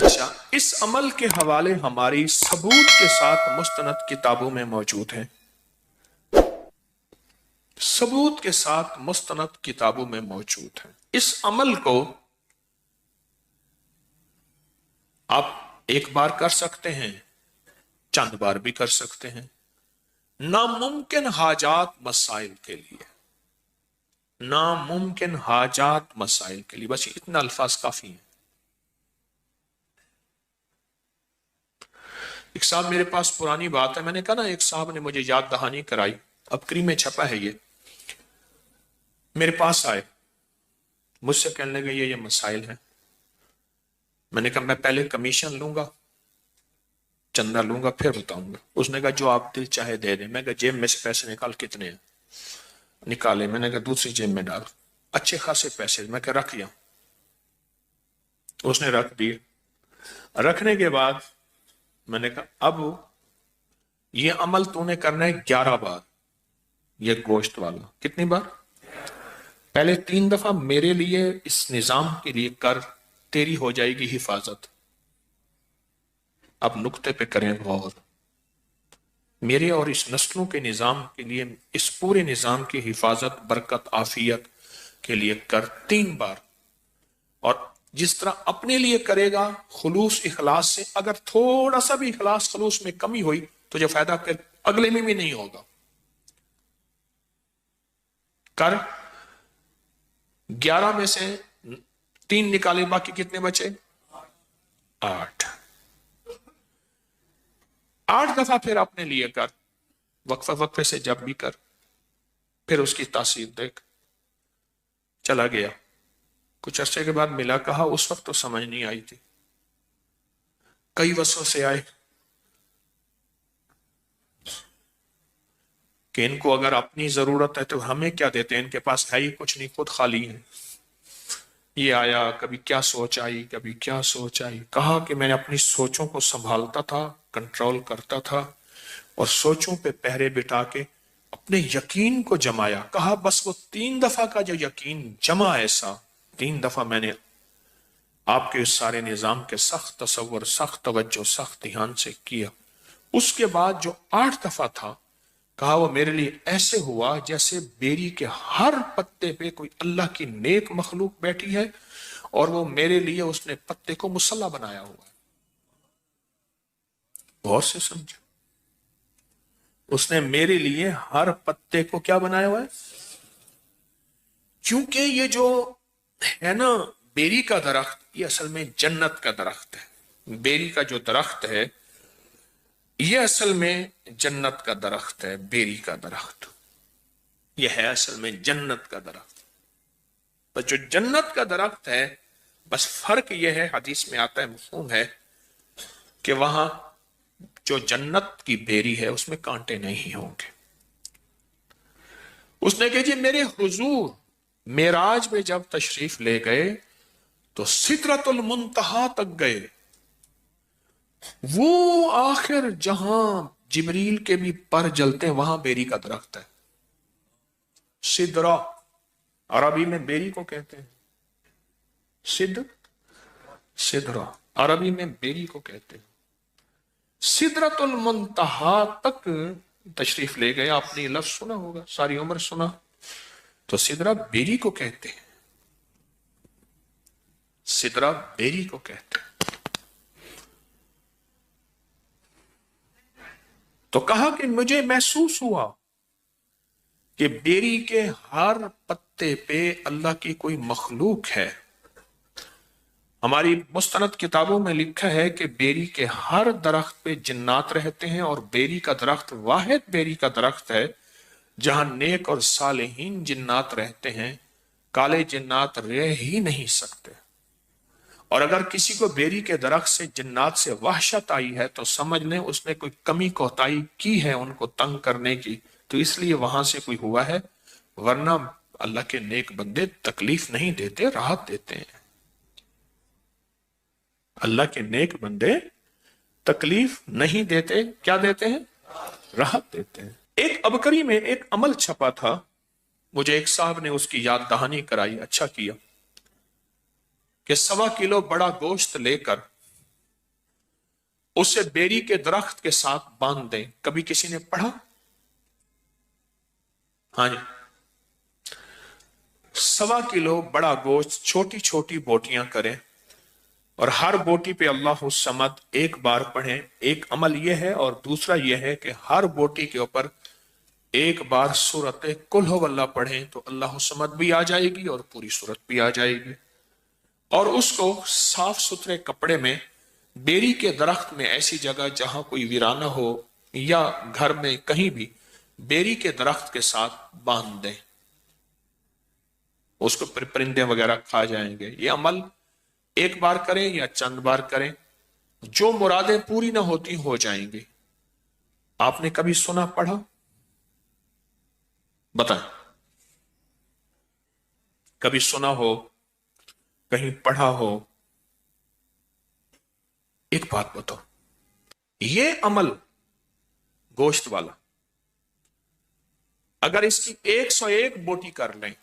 اچھا، اس عمل کے حوالے ہماری ثبوت کے ساتھ مستند کتابوں میں موجود ہیں، ثبوت کے ساتھ مستند کتابوں میں موجود ہیں۔ اس عمل کو آپ ایک بار کر سکتے ہیں، چند بار بھی کر سکتے ہیں، ناممکن حاجات مسائل کے لیے، ناممکن حاجات مسائل کے لیے، بس اتنا الفاظ کافی ہیں۔ ایک صاحب میرے پاس پرانی بات ہے، میں نے کہا نا ایک صاحب نے مجھے یاد دہانی کرائی، ابکری میں چھپا ہے یہ، میرے پاس آئے، مجھ سے کہنے لگے یہ مسائل ہیں۔ میں نے کہا میں پہلے کمیشن لوں گا، چندہ لوں گا، پھر بتاؤں گا۔ اس نے کہا جو آپ دل چاہے دے دیں۔ میں کہا جیب میں سے پیسے نکال، کتنے ہیں؟ نکالے، میں نے کہا دوسری جیب میں ڈال، اچھے خاصے پیسے، میں کہا رکھ یہاں۔ اس نے رکھ دیے۔ رکھنے کے بعد میں نے کہا اب یہ عمل تو نے کرنا ہے 11 بار، یہ گوشت والا۔ کتنی بار؟ پہلے 3 دفعہ میرے لیے اس نظام کے لیے کر، تیری ہو جائے گی حفاظت۔ اب نقطے پہ کریں غور، میرے اور اس نسلوں کے نظام کے لیے، اس پورے نظام کی حفاظت، برکت، عافیت کے لیے کر 3 بار۔ اور جس طرح اپنے لیے کرے گا خلوص اخلاص سے، اگر تھوڑا سا بھی اخلاص خلوص میں کمی ہوئی تو جو فائدہ پھر اگلے میں بھی نہیں ہوگا۔ کر 11 میں سے 3 نکالے، باقی کتنے بچے؟ 8۔ 8 دفعہ پھر اپنے لیے کر، وقفہ وقفے سے جب بھی کر، پھر اس کی تاثیر دیکھ۔ چلا گیا، کچھ عرصے کے بعد ملا، کہا اس وقت تو سمجھ نہیں آئی تھی، کئی وسوسے آئے کہ ان کو اگر اپنی ضرورت ہے تو ہمیں کیا دیتے ہیں، ان کے پاس ہے ہی کچھ نہیں، خود خالی ہیں۔ یہ آیا، کبھی کیا سوچ آئی، کبھی کیا سوچ آئی۔ کہا کہ میں نے اپنی سوچوں کو سنبھالتا تھا، کنٹرول کرتا تھا، اور سوچوں پہ پہرے بٹھا کے اپنے یقین کو جمایا۔ کہا بس وہ 3 دفعہ کا جو یقین جمع، ایسا 3 دفعہ میں نے آپ کے اس سارے نظام کے سخت تصور، سخت توجہ، سخت دھیان سے کیا۔ اس کے بعد جو 8 دفعہ تھا، کہا وہ میرے لیے ایسے ہوا جیسے بیری کے ہر پتے پہ کوئی اللہ کی نیک مخلوق بیٹھی ہے، اور وہ میرے لیے اس نے پتے کو مصلی بنایا ہوا ہے۔ غور سے سمجھو، اس نے میرے لیے ہر پتے کو کیا بنایا ہوا ہے؟ کیونکہ یہ جو ہے نا بیری کا درخت، یہ اصل میں جنت کا درخت ہے۔ بیری کا جو درخت ہے یہ اصل میں جنت کا درخت ہے۔ بیری کا درخت یہ ہے اصل میں جنت کا درخت۔ بس جو جنت کا درخت ہے، بس فرق یہ ہے، حدیث میں آتا ہے، مفہوم ہے، کہ وہاں جو جنت کی بیری ہے اس میں کانٹے نہیں ہوں گے۔ اس نے کہا جی میرے حضور معراج میں جب تشریف لے گئے تو سدرۃ المنتہا تک گئے، وہ آخر جہاں جبریل کے بھی پر جلتے ہیں وہاں بیری کا درخت ہے۔ سدرہ عربی میں بیری کو کہتے ہیں، سدرہ عربی میں بیری کو کہتے ہیں۔ سدرۃ المنتہا تک تشریف لے گئے، آپ نے یہ لفظ سنا ہوگا، ساری عمر سنا، تو سدرہ بیری کو کہتے ہیں، سدرہ بیری کو کہتے ہیں۔ تو کہا کہ مجھے محسوس ہوا کہ بیری کے ہر پتے پہ اللہ کی کوئی مخلوق ہے۔ ہماری مستند کتابوں میں لکھا ہے کہ بیری کے ہر درخت پہ جنات رہتے ہیں، اور بیری کا درخت واحد بیری کا درخت ہے جہاں نیک اور صالحین جنات رہتے ہیں، کالے جنات رہ ہی نہیں سکتے۔ اور اگر کسی کو بیری کے درخت سے جنات سے وحشت آئی ہے تو سمجھ لیں اس نے کوئی کمی کوتاہی کی ہے ان کو تنگ کرنے کی، تو اس لیے وہاں سے کوئی ہوا ہے، ورنہ اللہ کے نیک بندے تکلیف نہیں دیتے، راحت دیتے ہیں۔ اللہ کے نیک بندے تکلیف نہیں دیتے، کیا دیتے ہیں؟ راحت دیتے ہیں۔ ایک ابکری میں ایک عمل چھپا تھا، مجھے ایک صاحب نے اس کی یاد دہانی کرائی، اچھا کیا، کہ 1.25 کلو بڑا گوشت لے کر اسے بیری کے درخت کے ساتھ باندھ دیں. کبھی کسی نے پڑھا؟ ہاں جی. 1.25 کلو بڑا گوشت چھوٹی چھوٹی بوٹیاں کریں اور ہر بوٹی پہ اللہ الصمد ایک بار پڑھیں. ایک عمل یہ ہے، اور دوسرا یہ ہے کہ ہر بوٹی کے اوپر ایک بار سورت قل ہو اللہ پڑھیں تو اللہ الصمد بھی آ جائے گی اور پوری سورت بھی آ جائے گی. اور اس کو صاف ستھرے کپڑے میں بیری کے درخت میں ایسی جگہ جہاں کوئی ویرانہ ہو یا گھر میں کہیں بھی بیری کے درخت کے ساتھ باندھ دیں. اس کو پرندے وغیرہ کھا جائیں گے. یہ عمل ایک بار کریں یا چند بار کریں، جو مرادیں پوری نہ ہوتی ہو جائیں گی. آپ نے کبھی سنا پڑھا؟ بتائیں. کبھی سنا ہو، کہیں پڑھا ہو؟ ایک بات بتاؤ، یہ عمل گوشت والا اگر اس کی 101 بوٹی کر لیں،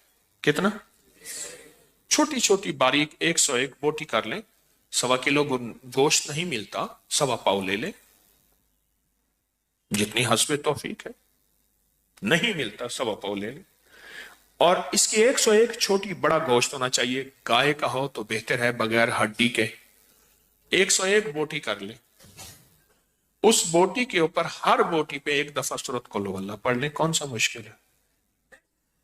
کتنا؟ چھوٹی چھوٹی باریک 101 بوٹی کر لیں. 1.25 کلو گوشت نہیں ملتا، 1.25 پاؤ لے لیں، جتنی حسب توفیق ہے. نہیں ملتا 1.25 پاؤ لے لیں. اور اس کی 101 چھوٹی بڑا گوشت ہونا چاہیے. گائے کا ہو تو بہتر ہے، بغیر ہڈی کے. 101 بوٹی کر لیں. اس بوٹی کے اوپر ہر بوٹی پہ ایک دفعہ سورۃ قل ہو اللہ پڑھ لیں. کون سا مشکل ہے؟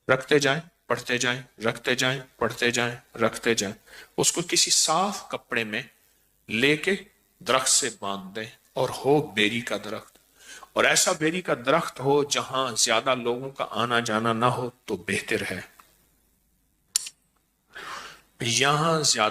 رکھتے جائیں، پڑھتے جائیں، رکھتے جائیں، پڑھتے جائیں، رکھتے جائیں. اس کو کسی صاف کپڑے میں لے کے درخت سے باندھ دیں، اور ہو بیری کا درخت. اور ایسا بیری کا درخت ہو جہاں زیادہ لوگوں کا آنا جانا نہ ہو تو بہتر ہے. یہاں زیادہ